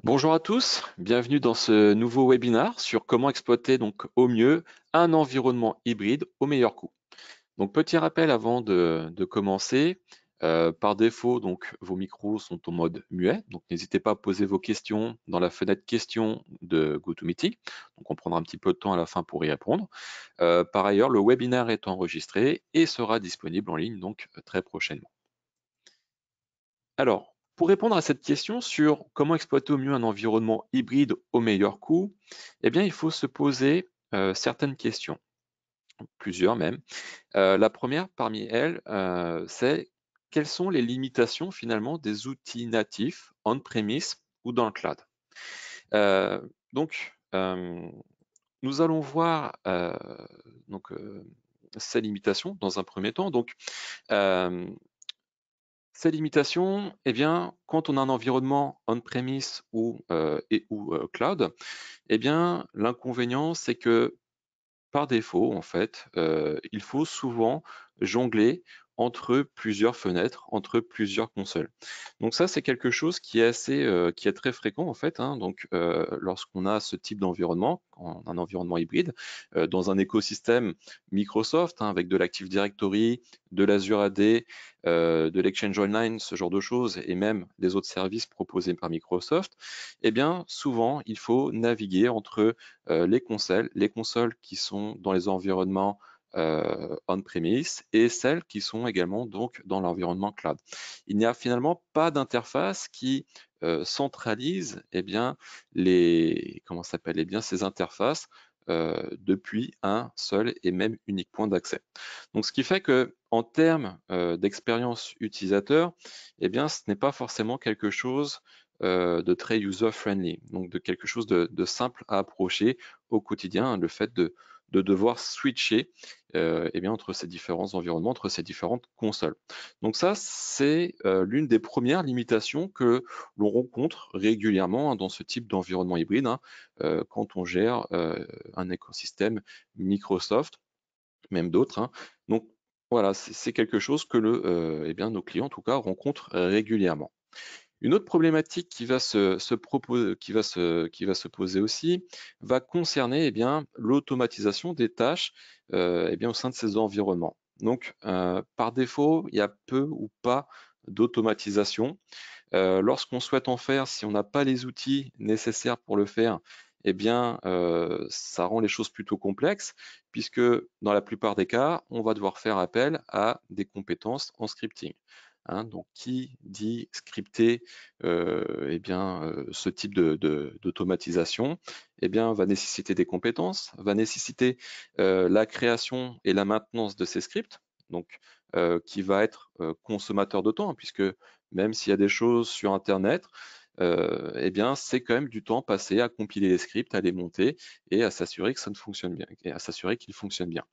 Bonjour à tous, bienvenue dans ce nouveau webinaire sur comment exploiter donc au mieux un environnement hybride au meilleur coût. Donc petit rappel avant de commencer, par défaut donc vos micros sont en mode muet, donc n'hésitez pas à poser vos questions dans la fenêtre questions de GoToMeeting, donc on prendra un petit peu de temps à la fin pour y répondre. Par ailleurs, le webinaire est enregistré et sera disponible en ligne donc très prochainement. Alors, pour répondre à cette question sur comment exploiter au mieux un environnement hybride au meilleur coût, eh bien, il faut se poser certaines questions, plusieurs même. La première parmi elles, c'est quelles sont les limitations finalement des outils natifs on-premise ou dans le cloud. Euh, donc, euh, nous allons voir ces limitations dans un premier temps. Donc, euh, Ces limitations, eh bien, quand on a un environnement on-premise ou cloud, eh bien, l'inconvénient, c'est que par défaut, en fait, il faut souvent jongler entre plusieurs fenêtres, entre plusieurs consoles. Donc ça, c'est quelque chose qui est très fréquent en fait, hein. Donc, lorsqu'on a ce type d'environnement, un environnement hybride, dans un écosystème Microsoft, hein, avec de l'Active Directory, de l'Azure AD, de l'Exchange Online, ce genre de choses, et même les autres services proposés par Microsoft, eh bien, souvent, il faut naviguer entre les consoles qui sont dans les environnements on-premise et celles qui sont également donc dans l'environnement cloud. Il n'y a finalement pas d'interface qui centralise bien, ces interfaces depuis un seul et même unique point d'accès. Donc, ce qui fait que en termes d'expérience utilisateur, eh bien, ce n'est pas forcément quelque chose de très user-friendly, donc de quelque chose de simple à approcher au quotidien, hein, le fait de devoir switcher bien, entre ces différents environnements, entre ces différentes consoles. Donc ça, c'est l'une des premières limitations que l'on rencontre régulièrement, hein, dans ce type d'environnement hybride, hein, quand on gère un écosystème Microsoft, même d'autres, hein. Donc voilà, c'est quelque chose que nos clients en tout cas rencontrent régulièrement. Une autre problématique qui va se poser aussi va concerner l'automatisation des tâches au sein de ces environnements. Donc, par défaut, il y a peu ou pas d'automatisation. Lorsqu'on souhaite en faire, si on n'a pas les outils nécessaires pour le faire, ça rend les choses plutôt complexes, puisque dans la plupart des cas, on va devoir faire appel à des compétences en scripting, hein. Donc, qui dit scripter ce type d'automatisation, va nécessiter des compétences, va nécessiter la création et la maintenance de ces scripts, donc qui va être consommateur de temps, hein, puisque même s'il y a des choses sur Internet, c'est quand même du temps passé à compiler les scripts, à les monter et à s'assurer que ça ne fonctionne bien, et à s'assurer qu'ils fonctionnent bien.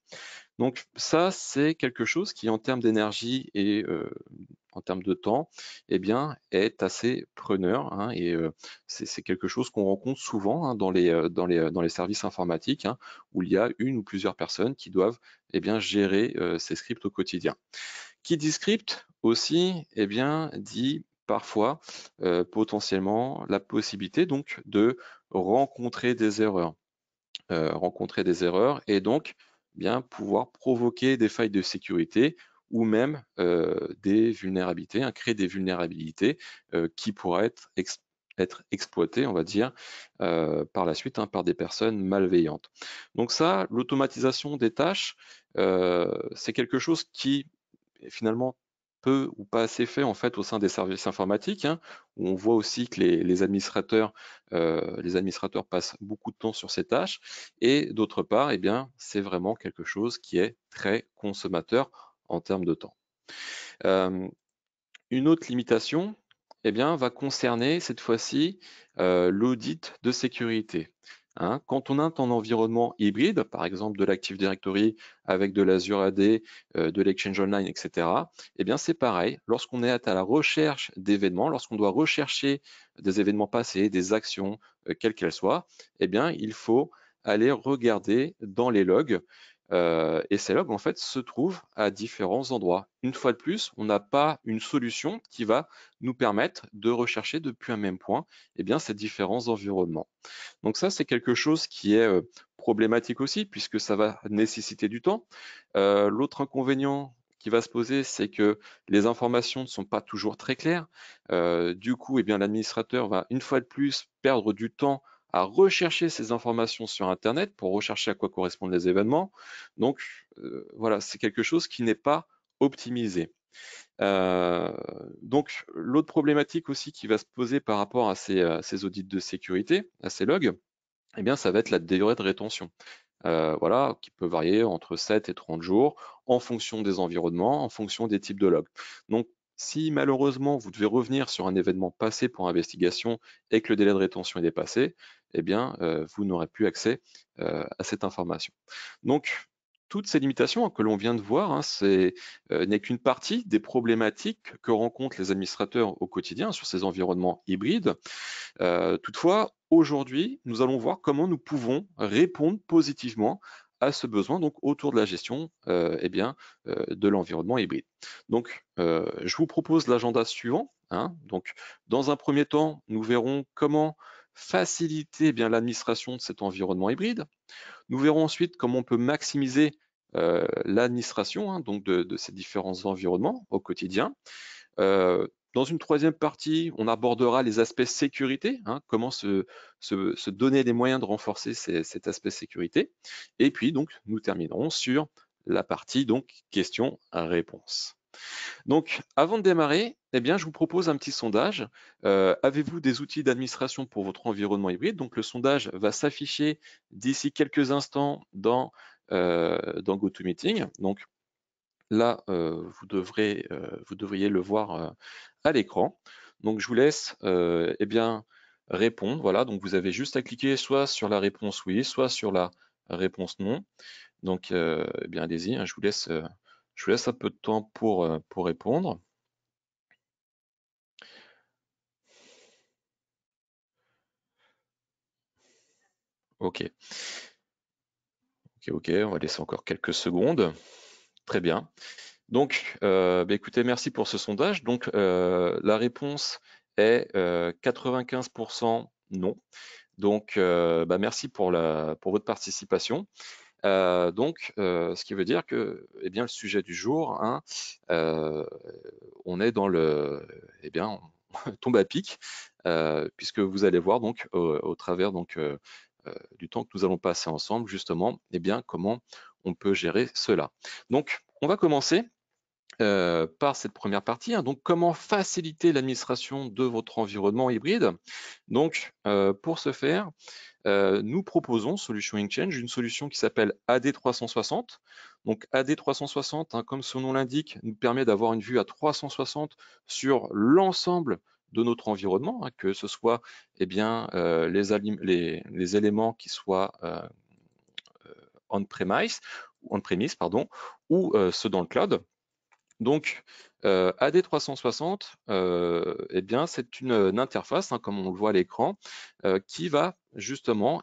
Donc ça, c'est quelque chose qui, en termes d'énergie et en termes de temps, est assez preneur, hein, et c'est quelque chose qu'on rencontre souvent, hein, dans les services informatiques, hein, où il y a une ou plusieurs personnes qui doivent gérer ces scripts au quotidien. Qui dit script aussi, dit parfois potentiellement la possibilité donc de rencontrer des erreurs, et donc bien pouvoir provoquer des failles de sécurité ou même des vulnérabilités, hein, créer des vulnérabilités qui pourraient être exploitées, on va dire, par la suite, hein, par des personnes malveillantes. Donc ça, l'automatisation des tâches, c'est quelque chose qui finalement peu ou pas assez fait en fait au sein des services informatiques, hein, où on voit aussi que les administrateurs passent beaucoup de temps sur ces tâches, et d'autre part, c'est vraiment quelque chose qui est très consommateur en termes de temps. Euh, une autre limitation, va concerner cette fois-ci l'audit de sécurité, hein. Quand on a un environnement hybride, par exemple de l'Active Directory avec de l'Azure AD, de l'Exchange Online, etc., c'est pareil. Lorsqu'on est à la recherche d'événements, lorsqu'on doit rechercher des événements passés, des actions, quelles qu'elles soient, il faut aller regarder dans les logs et ces logs en fait se trouvent à différents endroits. Une fois de plus, on n'a pas une solution qui va nous permettre de rechercher depuis un même point ces différents environnements. Donc ça, c'est quelque chose qui est problématique aussi, puisque ça va nécessiter du temps. L'autre inconvénient qui va se poser, c'est que les informations ne sont pas toujours très claires. Du coup, l'administrateur va une fois de plus perdre du temps à rechercher ces informations sur Internet pour rechercher à quoi correspondent les événements. Donc voilà, c'est quelque chose qui n'est pas optimisé. Donc l'autre problématique aussi qui va se poser par rapport à ces audits de sécurité, à ces logs, ça va être la durée de rétention. Voilà, qui peut varier entre 7 et 30 jours en fonction des environnements, en fonction des types de logs. Donc, si malheureusement vous devez revenir sur un événement passé pour investigation et que le délai de rétention est dépassé, vous n'aurez plus accès à cette information. Donc, toutes ces limitations que l'on vient de voir, n'est qu'une partie des problématiques que rencontrent les administrateurs au quotidien sur ces environnements hybrides. Toutefois, aujourd'hui, nous allons voir comment nous pouvons répondre positivement à ce besoin donc autour de la gestion de l'environnement hybride. Donc, je vous propose l'agenda suivant. Donc, dans un premier temps, nous verrons comment faciliter l'administration de cet environnement hybride. Nous verrons ensuite comment on peut maximiser l'administration donc de ces différents environnements au quotidien. Dans une troisième partie, on abordera les aspects sécurité, comment se donner les moyens de renforcer cet aspect sécurité. Et puis, donc, nous terminerons sur la partie donc questions-réponses. Donc, avant de démarrer, je vous propose un petit sondage. Avez-vous des outils d'administration pour votre environnement hybride? Donc, le sondage va s'afficher d'ici quelques instants dans GoToMeeting. Donc, là, vous devriez le voir à l'écran. Donc, je vous laisse répondre. Voilà, donc vous avez juste à cliquer soit sur la réponse oui, soit sur la réponse non. Donc, allez-y, je vous laisse un peu de temps pour répondre. Ok, on va laisser encore quelques secondes. Très bien. Donc, écoutez, merci pour ce sondage. Donc, la réponse est 95% non. Donc, merci pour votre participation. Ce qui veut dire que, le sujet du jour, on est dans on tombe à pic, puisque vous allez voir donc au travers du temps que nous allons passer ensemble, justement, comment on peut gérer cela. Donc, on va commencer par cette première partie. Donc, comment faciliter l'administration de votre environnement hybride? Donc, pour ce faire, nous proposons Solution Exchange, une solution qui s'appelle AD360. Donc AD360, comme son nom l'indique, nous permet d'avoir une vue à 360 sur l'ensemble de notre environnement, que ce soit les éléments qui soient on-premise, ou ceux dans le cloud. Donc, AD360, c'est une interface, comme on le voit à l'écran, qui va justement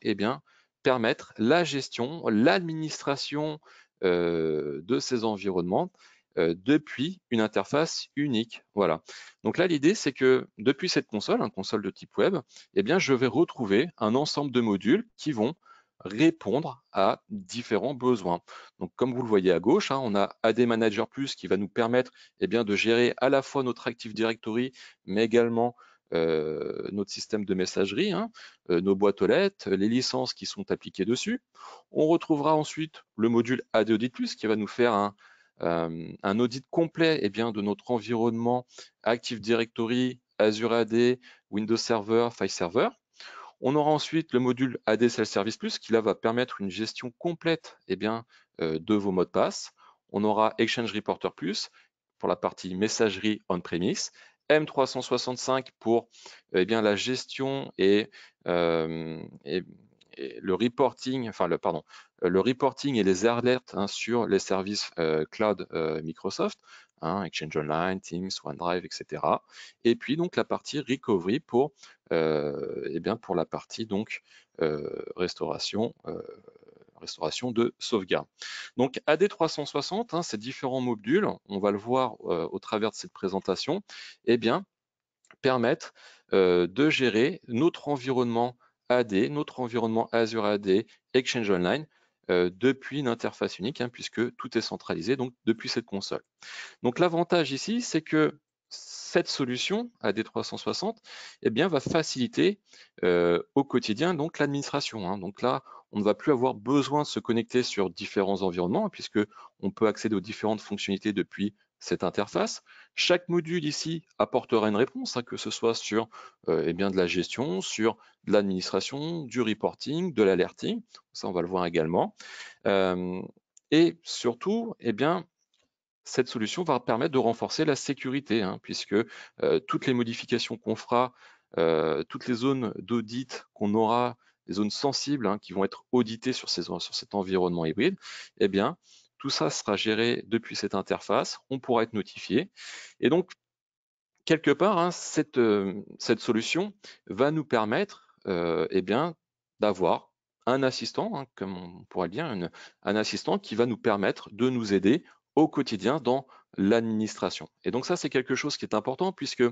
permettre la gestion, l'administration de ces environnements depuis une interface unique. Voilà. Donc là, l'idée, c'est que depuis cette console, une console de type web, je vais retrouver un ensemble de modules qui vont répondre à différents besoins. Donc, comme vous le voyez à gauche, on a AD Manager Plus qui va nous permettre de gérer à la fois notre Active Directory, mais également notre système de messagerie, nos boîtes aux lettres, les licences qui sont appliquées dessus. On retrouvera ensuite le module AD Audit Plus qui va nous faire un audit complet de notre environnement Active Directory, Azure AD, Windows Server, File Server. On aura ensuite le module AD Self Service Plus qui là va permettre une gestion complète de vos mots de passe. On aura Exchange Reporter Plus pour la partie messagerie on-premise, M365 pour la gestion et le reporting, le reporting et les alertes sur les services cloud Microsoft, Exchange Online, Teams, OneDrive, etc. Et puis donc la partie recovery pour la partie donc restauration restauration de sauvegarde. Donc AD360, hein, ces différents modules, on va le voir au travers de cette présentation, eh bien, permettent de gérer notre environnement AD, notre environnement Azure AD, Exchange Online, depuis une interface unique, hein, puisque tout est centralisé donc depuis cette console. Donc l'avantage ici, c'est que cette solution AD360 eh bien, va faciliter au quotidien donc l'administration, hein. Donc là, on ne va plus avoir besoin de se connecter sur différents environnements, puisque on peut accéder aux différentes fonctionnalités depuis cette interface. Chaque module ici apportera une réponse, hein, que ce soit sur eh bien, de la gestion, sur de l'administration, du reporting, de l'alerting. Ça, on va le voir également. Et surtout, eh bien, cette solution va permettre de renforcer la sécurité, hein, puisque toutes les modifications qu'on fera, toutes les zones d'audit qu'on aura, les zones sensibles, hein, qui vont être auditées sur cet environnement hybride, eh bien, tout ça sera géré depuis cette interface, on pourra être notifié. Et donc, quelque part, hein, cette solution va nous permettre eh bien, d'avoir un assistant, hein, comme on pourrait le dire, un assistant qui va nous permettre de nous aider au quotidien dans l'administration. Et donc ça, c'est quelque chose qui est important puisque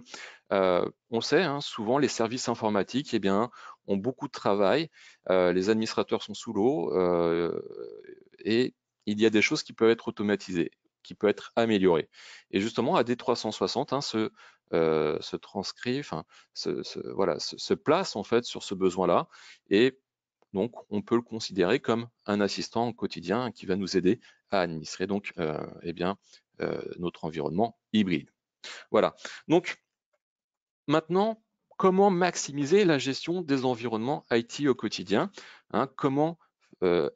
on sait, hein, souvent les services informatiques eh bien, ont beaucoup de travail, les administrateurs sont sous l'eau et il y a des choses qui peuvent être automatisées, qui peuvent être améliorées. Et justement, AD360 hein, se transcrit, enfin, voilà, se place en fait sur ce besoin-là, et donc on peut le considérer comme un assistant au quotidien qui va nous aider à administrer donc eh bien, notre environnement hybride. Voilà. Donc maintenant, comment maximiser la gestion des environnements IT au quotidien, hein, comment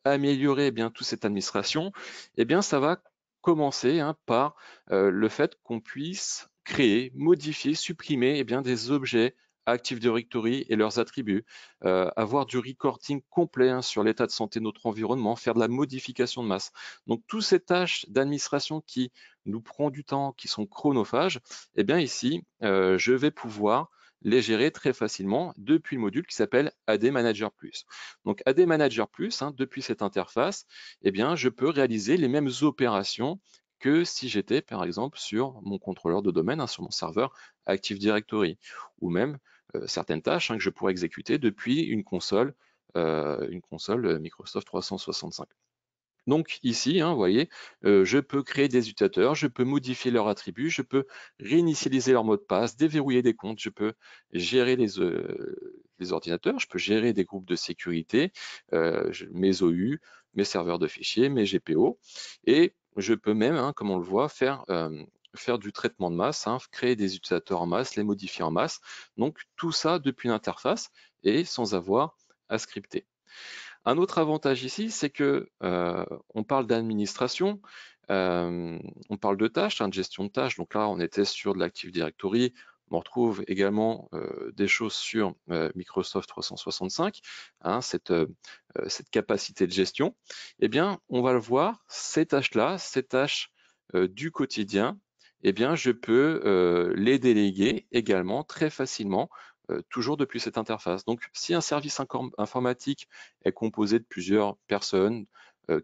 améliorer eh bien toute cette administration? Eh bien, ça va commencer hein, par le fait qu'on puisse créer, modifier, supprimer eh bien, des objets Active Directory et leurs attributs, avoir du recording complet hein, sur l'état de santé de notre environnement, faire de la modification de masse. Donc, toutes ces tâches d'administration qui nous prend du temps, qui sont chronophages, eh bien ici, je vais pouvoir les gérer très facilement depuis le module qui s'appelle AD Manager Plus. Donc AD Manager Plus, hein, depuis cette interface, eh bien, je peux réaliser les mêmes opérations que si j'étais par exemple sur mon contrôleur de domaine, hein, sur mon serveur Active Directory, ou même certaines tâches hein, que je pourrais exécuter depuis une console Microsoft 365. Donc ici, hein, vous voyez, je peux créer des utilisateurs, je peux modifier leurs attributs, je peux réinitialiser leur mot de passe, déverrouiller des comptes, je peux gérer les ordinateurs, je peux gérer des groupes de sécurité, mes OU, mes serveurs de fichiers, mes GPO, et je peux même, hein, comme on le voit, faire du traitement de masse, hein, créer des utilisateurs en masse, les modifier en masse. Donc tout ça depuis l'interface et sans avoir à scripter. Un autre avantage ici, c'est que on parle d'administration, on parle de tâches, hein, de gestion de tâches. Donc là, on était sur de l'Active Directory. On retrouve également des choses sur Microsoft 365, hein, cette capacité de gestion. Eh bien, on va le voir, ces tâches-là, ces tâches du quotidien, eh bien, je peux les déléguer également très facilement toujours depuis cette interface. Donc, si un service informatique est composé de plusieurs personnes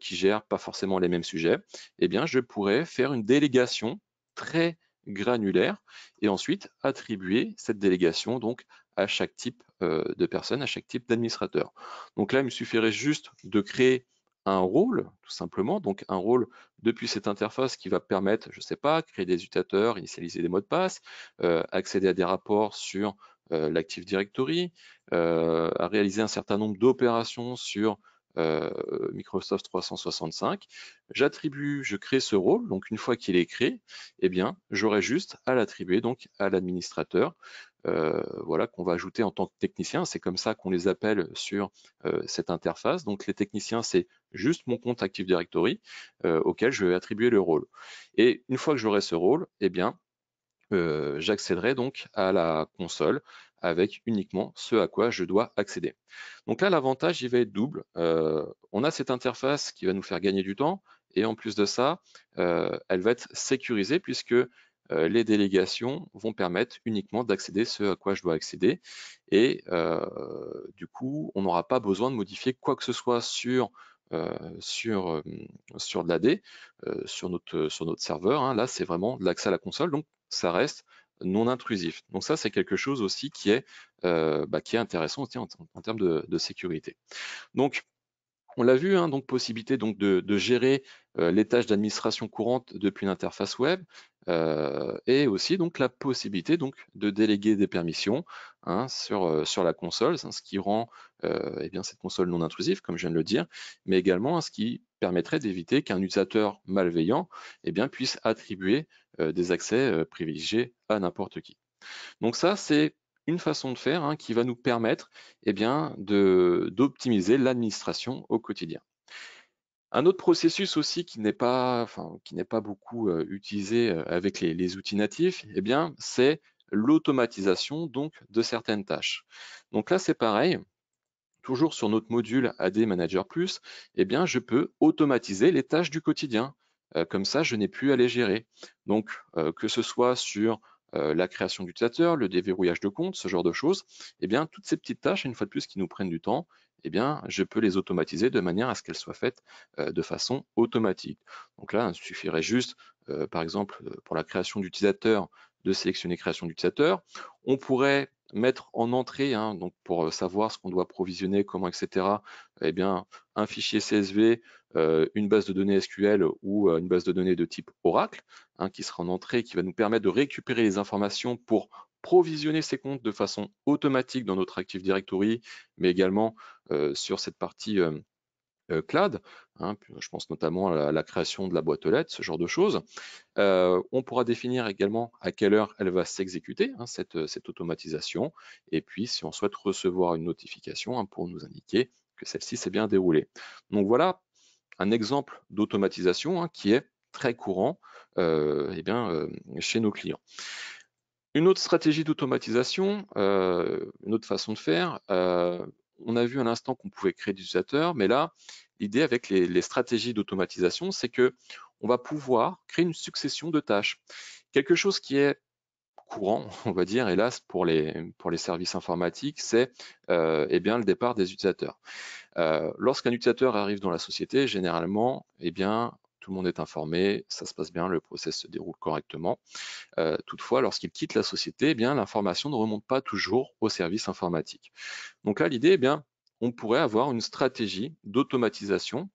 qui gèrent pas forcément les mêmes sujets, eh bien, je pourrais faire une délégation très granulaire et ensuite attribuer cette délégation donc à chaque type de personne, à chaque type d'administrateur. Donc là, il me suffirait juste de créer un rôle, tout simplement, donc un rôle depuis cette interface qui va permettre, je ne sais pas, créer des utilisateurs, initialiser des mots de passe, accéder à des rapports sur l'Active Directory, à réaliser un certain nombre d'opérations sur Microsoft 365. J'attribue, je crée ce rôle, donc une fois qu'il est créé, eh bien, j'aurai juste à l'attribuer donc à l'administrateur, voilà, qu'on va ajouter en tant que technicien. C'est comme ça qu'on les appelle sur cette interface. Donc les techniciens, c'est juste mon compte Active Directory auquel je vais attribuer le rôle. Et une fois que j'aurai ce rôle, eh bien, j'accéderai donc à la console avec uniquement ce à quoi je dois accéder. Donc là, l'avantage, il va être double. On a cette interface qui va nous faire gagner du temps, et en plus de ça, elle va être sécurisée puisque les délégations vont permettre uniquement d'accéder ce à quoi je dois accéder. Et du coup, on n'aura pas besoin de modifier quoi que ce soit sur sur de l'AD, sur notre serveur, hein. Là, c'est vraiment de l'accès à la console, donc ça reste non intrusif. Donc ça, c'est quelque chose aussi qui est intéressant aussi en termes de sécurité. Donc, on l'a vu, hein, donc possibilité donc de gérer les tâches d'administration courante depuis l'interface web, et aussi donc la possibilité donc de déléguer des permissions, hein, sur la console, hein, ce qui rend eh bien, cette console non intrusive, comme je viens de le dire, mais également, hein, ce qui permettrait d'éviter qu'un utilisateur malveillant eh bien, puisse attribuer des accès privilégiés à n'importe qui. Donc ça, c'est une façon de faire, hein, qui va nous permettre eh bien, d'optimiser l'administration au quotidien. Un autre processus aussi qui n'est pas beaucoup utilisé avec les outils natifs, eh bien, c'est l'automatisation donc de certaines tâches. Donc là, c'est pareil. Toujours sur notre module AD Manager Plus, eh bien, je peux automatiser les tâches du quotidien. Comme ça, je n'ai plus à les gérer. Donc, que ce soit sur la création d'utilisateurs, le déverrouillage de compte, ce genre de choses, eh bien, toutes ces petites tâches, une fois de plus, qui nous prennent du temps, eh bien, je peux les automatiser de manière à ce qu'elles soient faites de façon automatique. Donc là, il suffirait juste, par exemple, pour la création d'utilisateurs, de sélectionner création d'utilisateur. On pourrait mettre en entrée, hein, donc pour savoir ce qu'on doit provisionner, comment, etc., eh bien, un fichier CSV, une base de données SQL ou une base de données de type Oracle, hein, qui sera en entrée, qui va nous permettre de récupérer les informations pour provisionner ces comptes de façon automatique dans notre Active Directory, mais également sur cette partie cloud, hein, je pense notamment à la création de la boîte aux lettres, ce genre de choses. On pourra définir également à quelle heure elle va s'exécuter, hein, cette automatisation, et puis si on souhaite recevoir une notification, hein, pour nous indiquer que celle-ci s'est bien déroulée. Donc voilà un exemple d'automatisation, hein, qui est très courant eh bien, chez nos clients. Une autre stratégie d'automatisation, une autre façon de faire, on a vu à l'instant qu'on pouvait créer des utilisateurs, mais là, l'idée avec les stratégies d'automatisation, c'est que on va pouvoir créer une succession de tâches. Quelque chose qui est courant, on va dire, hélas, pour les services informatiques, c'est eh bien, le départ des utilisateurs. Lorsqu'un utilisateur arrive dans la société, généralement, eh bien, tout le monde est informé, ça se passe bien, le process se déroule correctement. Toutefois, lorsqu'il quitte la société, eh bien, l'information ne remonte pas toujours au service informatique. Donc là, l'idée, eh bien, on pourrait avoir une stratégie d'automatisation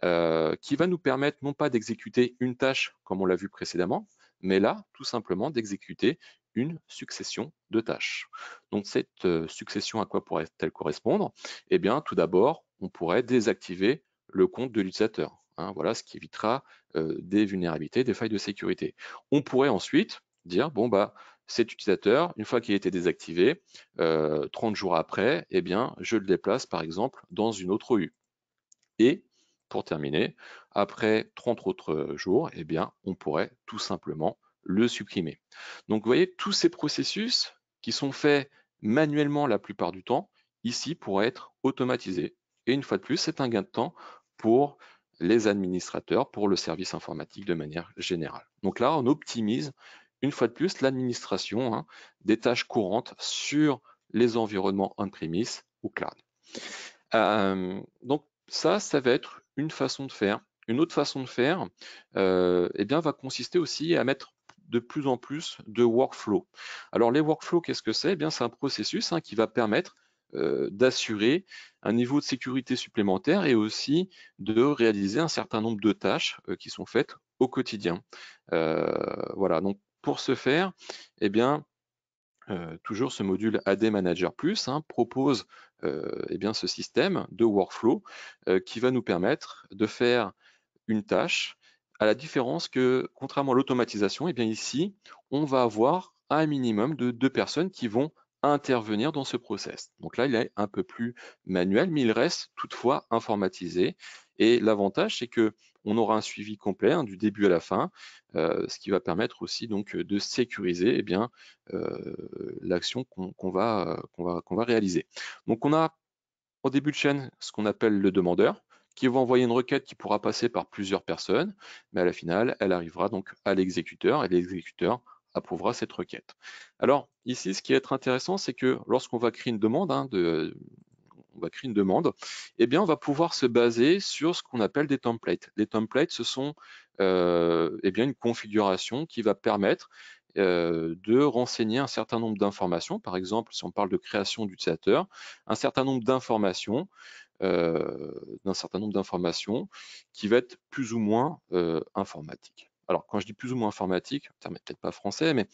qui va nous permettre non pas d'exécuter une tâche comme on l'a vu précédemment, mais là, tout simplement, d'exécuter une succession de tâches. Donc cette succession, à quoi pourrait-elle correspondre? Eh bien, tout d'abord, on pourrait désactiver le compte de l'utilisateur, hein, voilà, ce qui évitera des vulnérabilités, des failles de sécurité. On pourrait ensuite dire, bon, bah, cet utilisateur, une fois qu'il a été désactivé, 30 jours après, eh bien, je le déplace par exemple dans une autre rue. Et pour terminer, après 30 autres jours, eh bien, on pourrait tout simplement le supprimer. Donc, vous voyez, tous ces processus qui sont faits manuellement la plupart du temps, ici pourraient être automatisés. Et une fois de plus, c'est un gain de temps pour les administrateurs, pour le service informatique de manière générale. Donc là, on optimise une fois de plus l'administration, hein, des tâches courantes sur les environnements on-premise ou cloud. Donc ça va être une façon de faire. Une autre façon de faire eh bien, va consister aussi à mettre de plus en plus de workflow. Alors les workflows, qu'est-ce que c'est? Eh bien, c'est un processus, hein, qui va permettre d'assurer un niveau de sécurité supplémentaire et aussi de réaliser un certain nombre de tâches qui sont faites au quotidien. Voilà, donc pour ce faire, eh bien, toujours ce module AD Manager Plus, hein, propose eh bien, ce système de workflow qui va nous permettre de faire une tâche, à la différence que, contrairement à l'automatisation, eh bien ici, on va avoir un minimum de 2 personnes qui vont intervenir dans ce process. Donc là, il est un peu plus manuel, mais il reste toutefois informatisé. Et l'avantage, c'est que on aura un suivi complet, hein, du début à la fin, ce qui va permettre aussi donc de sécuriser eh bien, l'action qu'on va réaliser. Donc on a en début de chaîne ce qu'on appelle le demandeur, qui va envoyer une requête qui pourra passer par plusieurs personnes, mais à la finale, elle arrivera donc à l'exécuteur et l'exécuteur approuvera cette requête. Alors ici, ce qui est être intéressant, c'est que lorsqu'on va créer une demande, hein, on va créer une demande, eh bien, on va pouvoir se baser sur ce qu'on appelle des templates. Les templates, ce sont eh bien, une configuration qui va permettre de renseigner un certain nombre d'informations. Par exemple, si on parle de création d'utilisateur, un certain nombre d'informations qui va être plus ou moins informatique. Alors, quand je dis plus ou moins informatique, le terme n'est peut-être pas français, mais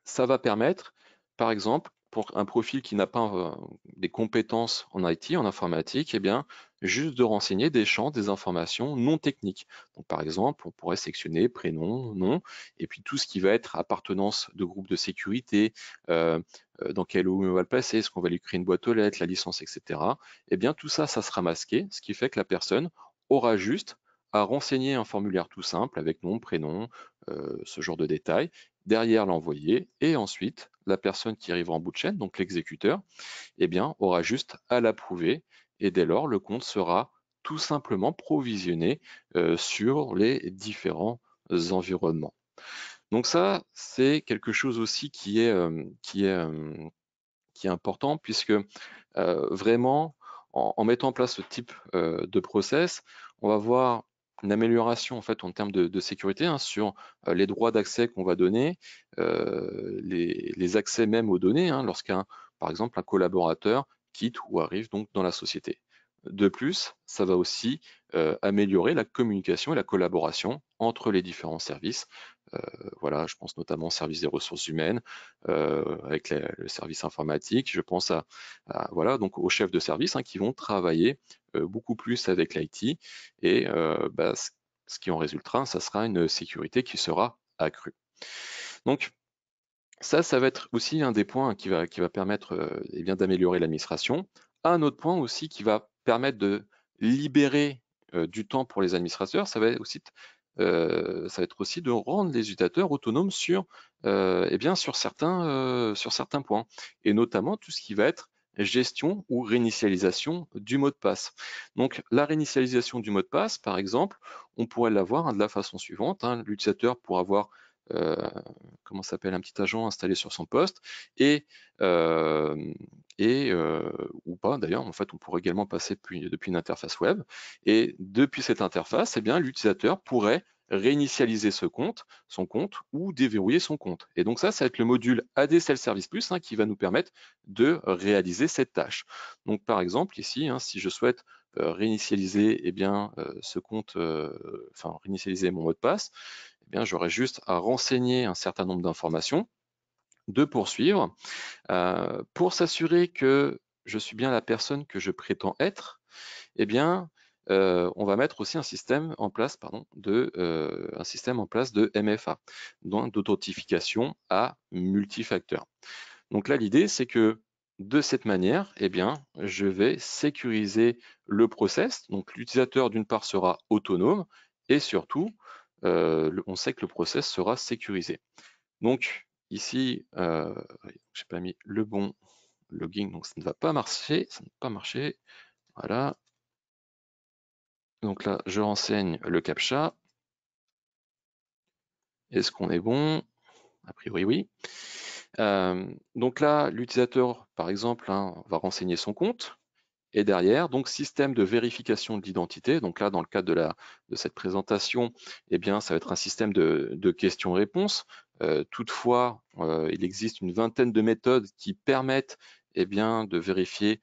ça va permettre, par exemple, pour un profil qui n'a pas des compétences en IT, en informatique, eh bien, juste de renseigner des champs, des informations non techniques. Donc, par exemple, on pourrait sectionner prénom, nom, et puis tout ce qui va être appartenance de groupe de sécurité, dans quel lot on va le placer, est-ce qu'on va lui créer une boîte aux lettres, la licence, etc. Eh bien, tout ça, ça sera masqué, ce qui fait que la personne aura juste à renseigner un formulaire tout simple avec nom, prénom, ce genre de détails, derrière l'envoyé, et ensuite la personne qui arrivera en bout de chaîne, donc l'exécuteur, eh bien, aura juste à l'approuver, et dès lors, le compte sera tout simplement provisionné sur les différents environnements. Donc ça, c'est quelque chose aussi qui est important, puisque vraiment, en mettant en place ce type de process, on va voir une amélioration en fait en termes de sécurité sur les droits d'accès qu'on va donner, les accès même aux données, lorsqu'un, par exemple, un collaborateur quitte ou arrive donc dans la société. De plus, ça va aussi améliorer la communication et la collaboration entre les différents services. Voilà, je pense notamment au service des ressources humaines, avec le service informatique. Je pense voilà, donc aux chefs de service qui vont travailler beaucoup plus avec l'IT, et ce qui en résultera, ça sera une sécurité qui sera accrue. Donc ça va être aussi un des points qui va permettre eh bien d'améliorer l'administration. Un autre point aussi qui va permettre de libérer du temps pour les administrateurs, ça va être aussi de rendre les utilisateurs autonomes eh bien, sur certains points, et notamment tout ce qui va être gestion ou réinitialisation du mot de passe. Donc la réinitialisation du mot de passe, par exemple, on pourrait l'avoir de la façon suivante. L'utilisateur pourra avoir comment s'appelle, un petit agent installé sur son poste, et ou pas d'ailleurs, en fait on pourrait également passer depuis une interface web, et depuis cette interface, eh bien l'utilisateur pourrait réinitialiser son compte, ou déverrouiller son compte. Et donc ça va être le module AD Self-Service Plus qui va nous permettre de réaliser cette tâche. Donc par exemple ici, si je souhaite réinitialiser ce compte, réinitialiser mon mot de passe, eh bien j'aurai juste à renseigner un certain nombre d'informations, de poursuivre, pour s'assurer que je suis bien la personne que je prétends être. Eh bien, on va mettre aussi un système en place, de MFA, donc d'authentification à multifacteur. Donc là, l'idée, c'est que de cette manière, eh bien, je vais sécuriser le process. Donc l'utilisateur, d'une part, sera autonome, et surtout, on sait que le process sera sécurisé. Donc ici, je n'ai pas mis le bon login, donc ça ne va pas marcher. Ça ne va pas marcher. Voilà. Donc là, je renseigne le CAPTCHA. Est-ce qu'on est bon? A priori, oui. Donc là, l'utilisateur, par exemple, va renseigner son compte. Et derrière, donc système de vérification de l'identité. Donc là, dans le cadre de cette présentation, eh bien, ça va être un système de questions-réponses. Toutefois, il existe une vingtaine de méthodes qui permettent eh bien, de vérifier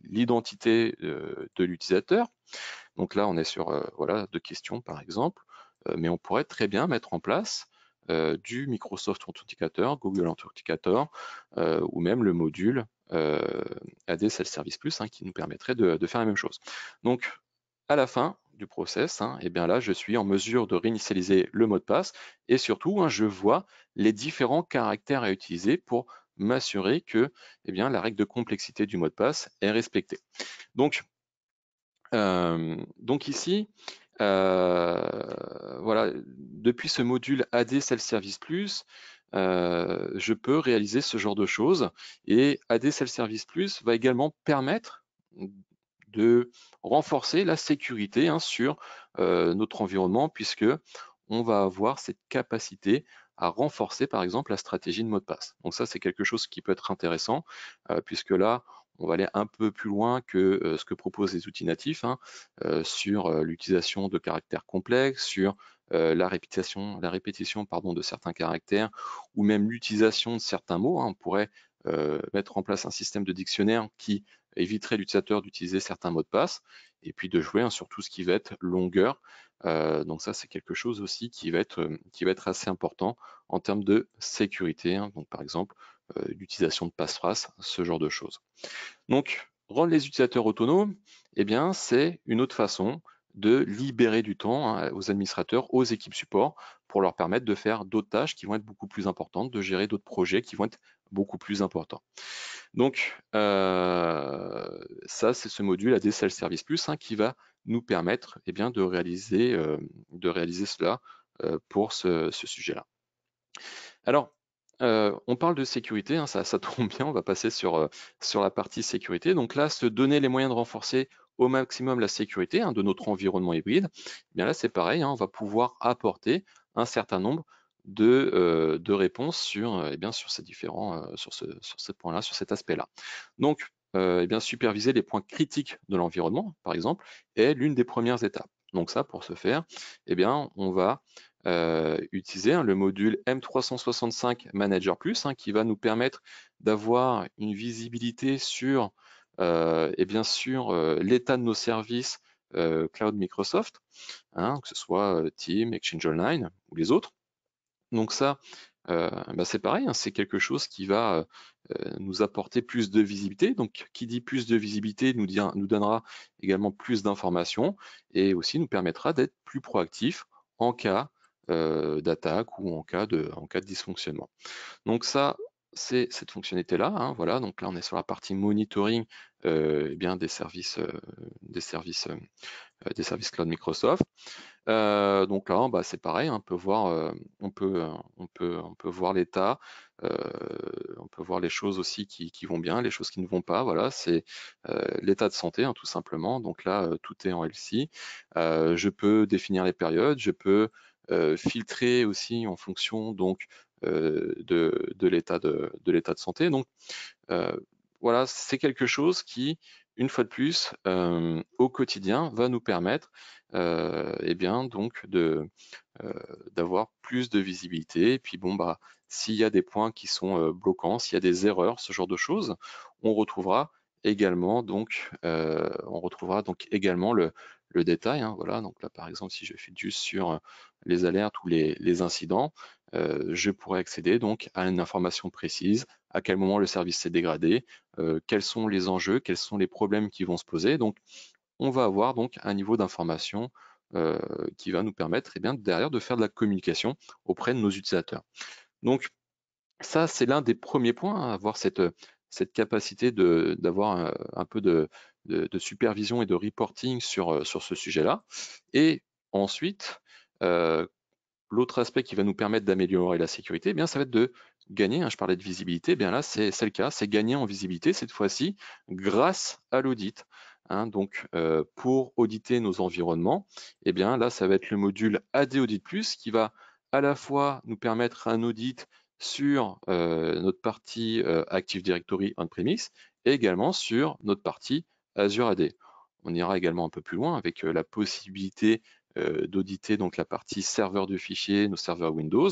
l'identité de l'utilisateur. Donc là, on est sur voilà, 2 questions, par exemple, mais on pourrait très bien mettre en place du Microsoft Authenticator, Google Authenticator, ou même le module AD Self-Service Plus qui nous permettrait de faire la même chose. Donc, à la fin du process, eh bien là, je suis en mesure de réinitialiser le mot de passe, et surtout, je vois les différents caractères à utiliser pour m'assurer que eh bien, la règle de complexité du mot de passe est respectée. Donc ici, voilà, depuis ce module AD Self-Service Plus, je peux réaliser ce genre de choses, et AD Self-Service Plus va également permettre de renforcer la sécurité sur notre environnement, puisque on va avoir cette capacité à renforcer par exemple la stratégie de mot de passe. Donc ça, c'est quelque chose qui peut être intéressant, puisque là, on va aller un peu plus loin que ce que proposent les outils natifs, hein, sur l'utilisation de caractères complexes, sur la répétition pardon, de certains caractères, ou même l'utilisation de certains mots, hein. On pourrait mettre en place un système de dictionnaire qui éviterait l'utilisateur d'utiliser certains mots de passe, et puis de jouer, hein, sur tout ce qui va être longueur. Donc ça, c'est quelque chose aussi qui va être assez important en termes de sécurité, hein. Donc par exemple, l'utilisation de passe-phrase, ce genre de choses. Donc, rendre les utilisateurs autonomes, eh bien, c'est une autre façon de libérer du temps, hein, aux administrateurs, aux équipes support, pour leur permettre de faire d'autres tâches qui vont être beaucoup plus importantes, de gérer d'autres projets qui vont être beaucoup plus importants. Donc, ça, c'est ce module AD Self-Service Plus, hein, qui va nous permettre, eh bien, de réaliser cela pour ce sujet-là. Alors, on parle de sécurité, hein, ça tombe bien, on va passer sur la partie sécurité. Donc là, se donner les moyens de renforcer au maximum la sécurité, hein, de notre environnement hybride, eh bien là c'est pareil, hein, on va pouvoir apporter un certain nombre de réponses sur, eh bien, sur ces différents, sur ce point-là, sur cet aspect-là. Donc, eh bien, superviser les points critiques de l'environnement, par exemple, est l'une des premières étapes. Donc ça, pour ce faire, eh bien, on va utiliser, hein, le module M365 Manager Plus, hein, qui va nous permettre d'avoir une visibilité sur, et bien sûr, l'état de nos services cloud Microsoft, hein, que ce soit Teams, Exchange Online ou les autres. Donc ça, bah c'est pareil, hein, c'est quelque chose qui va nous apporter plus de visibilité. Donc qui dit plus de visibilité nous donnera également plus d'informations et aussi nous permettra d'être plus proactif en cas d'attaque ou en cas de dysfonctionnement. Donc ça, c'est cette fonctionnalité-là, hein, voilà. Donc là, on est sur la partie monitoring, eh bien des services cloud Microsoft. Donc là, bah, c'est pareil, hein, on peut voir l'état, euh, on peut voir les choses aussi qui vont bien, les choses qui ne vont pas. Voilà, c'est l'état de santé, hein, tout simplement. Donc là, tout est en LC. Je peux définir les périodes, je peux filtrer aussi en fonction donc de l'état de santé. Donc voilà, c'est quelque chose qui, une fois de plus, au quotidien, va nous permettre, eh bien, donc d'avoir plus de visibilité. Et puis bon, bah, s'il y a des points qui sont bloquants, s'il y a des erreurs, ce genre de choses, on retrouvera donc également le détail, hein, voilà. Donc là, par exemple, si je fais juste sur les alertes ou les incidents, je pourrais accéder donc à une information précise, à quel moment le service s'est dégradé, quels sont les enjeux, quels sont les problèmes qui vont se poser. Donc, on va avoir donc un niveau d'information qui va nous permettre, eh bien, derrière de faire de la communication auprès de nos utilisateurs. Donc ça, c'est l'un des premiers points, hein, avoir cette capacité d'avoir un peu de supervision et de reporting sur ce sujet-là. Et ensuite, l'autre aspect qui va nous permettre d'améliorer la sécurité, eh bien, ça va être de gagner, hein, je parlais de visibilité, eh bien là c'est le cas, c'est gagner en visibilité cette fois-ci grâce à l'audit, hein. Donc pour auditer nos environnements, eh bien là ça va être le module AD Audit Plus qui va à la fois nous permettre un audit sur notre partie Active Directory on-premise et également sur notre partie Azure AD. On ira également un peu plus loin avec la possibilité d'auditer donc la partie serveur de fichiers, nos serveurs Windows.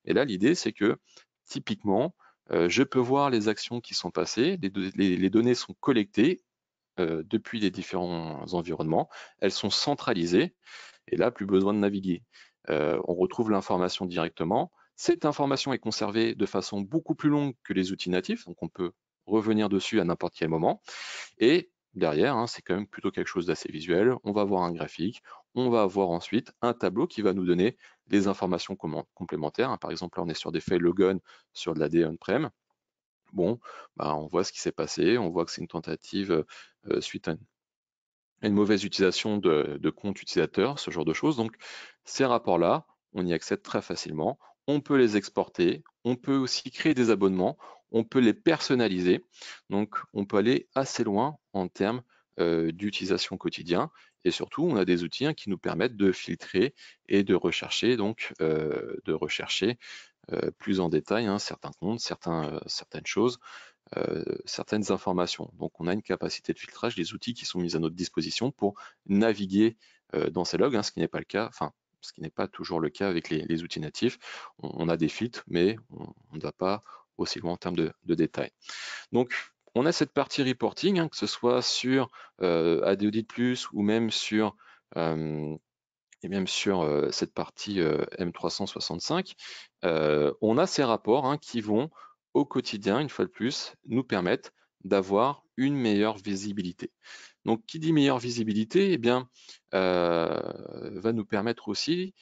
Et là, l'idée, c'est que typiquement, je peux voir les actions qui sont passées, les données sont collectées depuis les différents environnements, elles sont centralisées, et là, plus besoin de naviguer. On retrouve l'information directement. Cette information est conservée de façon beaucoup plus longue que les outils natifs, donc on peut revenir dessus à n'importe quel moment. Et derrière, hein, c'est quand même plutôt quelque chose d'assez visuel. On va avoir un graphique, on va avoir ensuite un tableau qui va nous donner les informations complémentaires, hein. Par exemple, là, on est sur des faits logon sur de la D on-prem. Bon, bah, on voit ce qui s'est passé, on voit que c'est une tentative suite à une mauvaise utilisation de compte utilisateur, ce genre de choses. Donc, ces rapports-là, on y accède très facilement. On peut les exporter, on peut aussi créer des abonnements, on peut les personnaliser. Donc, on peut aller assez loin en termes d'utilisation quotidien. Et surtout, on a des outils qui nous permettent de filtrer et de rechercher, plus en détail certains comptes, certaines choses, certaines informations. Donc on a une capacité de filtrage, des outils qui sont mis à notre disposition pour naviguer dans ces logs, ce qui n'est pas le cas, enfin, ce qui n'est pas toujours le cas avec les outils natifs. On a des filtres, mais on ne va pas aussi loin en termes de détails. Donc, on a cette partie reporting, que ce soit sur AD Audit Plus ou même sur, cette partie M365. On a ces rapports qui vont au quotidien, une fois de plus, nous permettre d'avoir une meilleure visibilité. Donc, qui dit meilleure visibilité, eh bien, va nous permettre aussi,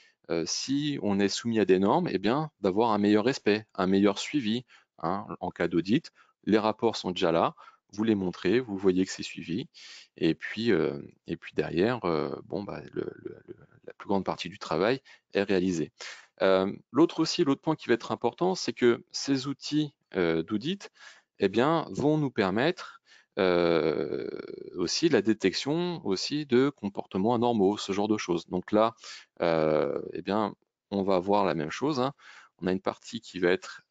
si on est soumis à des normes, eh bien, d'avoir un meilleur respect, un meilleur suivi en cas d'audit. Les rapports sont déjà là, vous les montrez, vous voyez que c'est suivi, et puis derrière, la plus grande partie du travail est réalisée. L'autre point qui va être important, c'est que ces outils d'audit, eh bien, vont nous permettre aussi la détection aussi de comportements anormaux, ce genre de choses. Donc là, eh bien, on va voir la même chose. On a une partie qui va être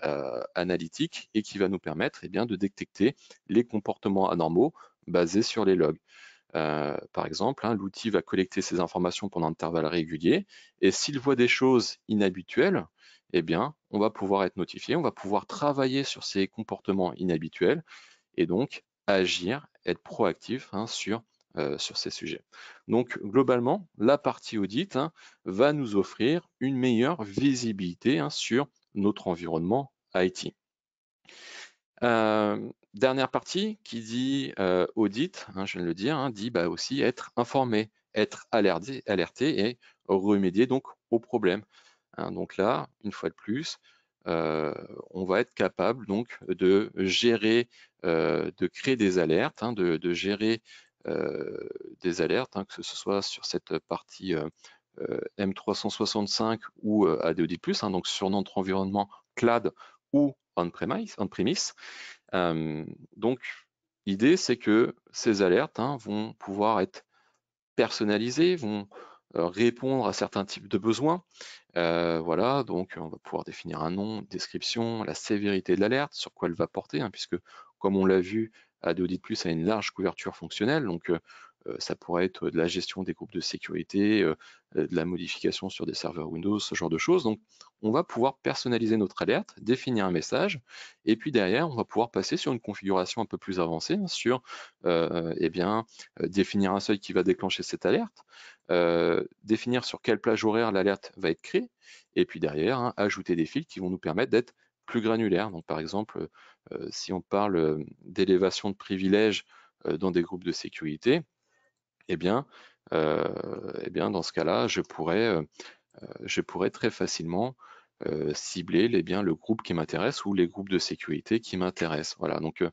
analytique et qui va nous permettre de détecter les comportements anormaux basés sur les logs. Par exemple, l'outil va collecter ces informations pendant un intervalle régulier et s'il voit des choses inhabituelles, eh bien, on va pouvoir être notifié, on va pouvoir travailler sur ces comportements inhabituels et donc agir, être proactif sur ces sujets. Donc globalement, la partie audit va nous offrir une meilleure visibilité sur notre environnement IT. Dernière partie qui dit audit, je viens de le dire, dit aussi être informé, être alerté et remédier donc aux problèmes. Donc là, une fois de plus, on va être capable donc de gérer, de créer des alertes, de gérer des alertes, que ce soit sur cette partie M365 ou AD Audit Plus, donc sur notre environnement cloud ou on-premise. Donc, l'idée, c'est que ces alertes vont pouvoir être personnalisées, vont répondre à certains types de besoins. Voilà, donc on va pouvoir définir un nom, une description, la sévérité de l'alerte, sur quoi elle va porter, puisque comme on l'a vu, AD Audit Plus a une large couverture fonctionnelle, donc ça pourrait être de la gestion des groupes de sécurité, de la modification sur des serveurs Windows, ce genre de choses. Donc on va pouvoir personnaliser notre alerte, définir un message, et puis derrière, on va pouvoir passer sur une configuration un peu plus avancée sur définir un seuil qui va déclencher cette alerte, définir sur quelle plage horaire l'alerte va être créée, et puis derrière, ajouter des fils qui vont nous permettre d'être plus granulaires. Donc par exemple, si on parle d'élévation de privilèges dans des groupes de sécurité, dans ce cas-là, je pourrais très facilement cibler le groupe qui m'intéresse ou les groupes de sécurité qui m'intéressent. Voilà, donc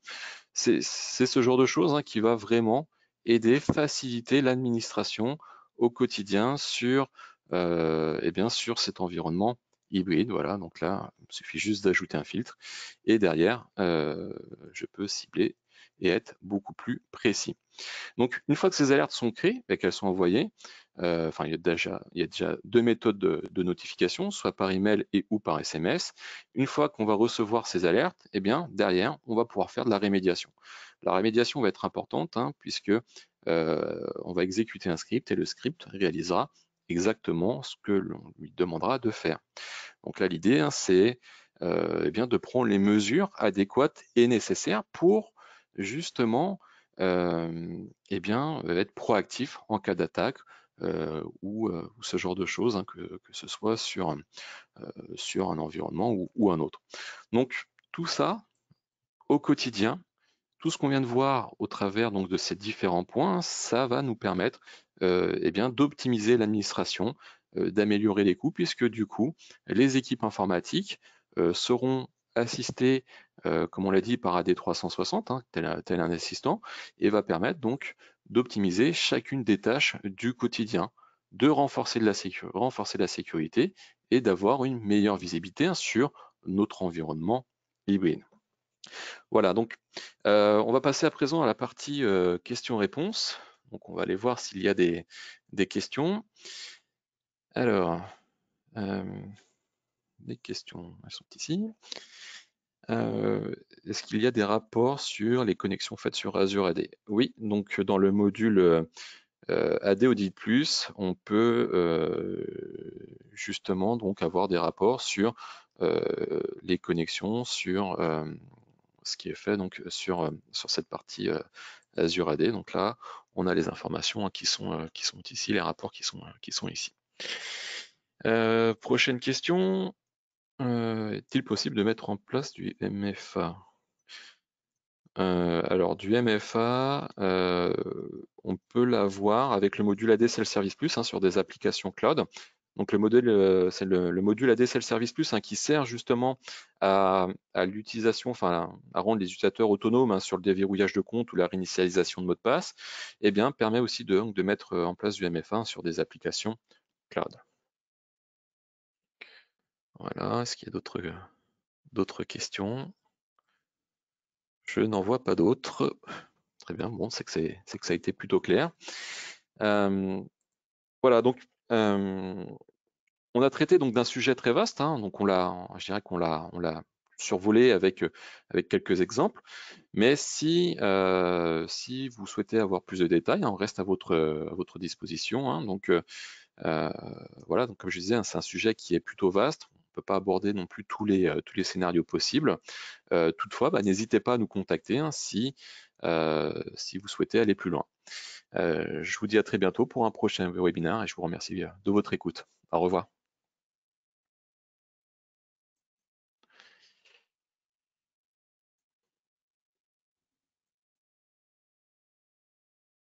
c'est ce genre de choses qui va vraiment aider, faciliter l'administration au quotidien sur cet environnement hybride. Voilà, donc là, il suffit juste d'ajouter un filtre et derrière, je peux cibler et être beaucoup plus précis. Donc, une fois que ces alertes sont créées et qu'elles sont envoyées, il y a déjà deux méthodes de notification, soit par email et ou par SMS. Une fois qu'on va recevoir ces alertes, derrière, on va pouvoir faire de la rémédiation. La rémédiation va être importante puisque on va exécuter un script et le script réalisera exactement ce que l'on lui demandera de faire. Donc là, l'idée, c'est de prendre les mesures adéquates et nécessaires pour justement être proactif en cas d'attaque ou ce genre de choses, que ce soit sur un environnement ou un autre. Donc tout ça, au quotidien, tout ce qu'on vient de voir au travers donc, de ces différents points, ça va nous permettre d'optimiser l'administration, d'améliorer les coûts, puisque du coup, les équipes informatiques seront assistées, comme on l'a dit, par AD360, tel un assistant, et va permettre donc d'optimiser chacune des tâches du quotidien, de renforcer la sécurité et d'avoir une meilleure visibilité sur notre environnement hybride. Voilà, donc on va passer à présent à la partie questions-réponses. Donc on va aller voir s'il y a des questions. Alors, euh, les questions, elles sont ici. Est-ce qu'il y a des rapports sur les connexions faites sur Azure AD? Oui, donc dans le module AD Audit Plus, on peut justement donc avoir des rapports sur les connexions, sur ce qui est fait donc sur cette partie Azure AD. Donc là, on a les informations qui sont ici, les rapports qui sont ici. Prochaine question. Est-il possible de mettre en place du MFA? Alors du MFA, on peut l'avoir avec le module AD Self-Service Plus sur des applications cloud. Donc le modèle, c'est le module AD Self-Service Plus qui sert justement à l'utilisation, enfin à rendre les utilisateurs autonomes sur le déverrouillage de compte ou la réinitialisation de mot de passe, et bien permet aussi de mettre en place du MFA sur des applications cloud. Voilà, est-ce qu'il y a d'autres questions? Je n'en vois pas d'autres. Très bien, bon, c'est que ça a été plutôt clair. Voilà, donc on a traité donc d'un sujet très vaste, donc je dirais qu'on l'a survolé avec quelques exemples. Mais si vous souhaitez avoir plus de détails, on reste à votre disposition. Donc voilà, donc comme je disais, c'est un sujet qui est plutôt vaste. On ne peut pas aborder non plus tous les scénarios possibles. Toutefois, n'hésitez pas à nous contacter si vous souhaitez aller plus loin. Je vous dis à très bientôt pour un prochain webinaire et je vous remercie de votre écoute. Au revoir.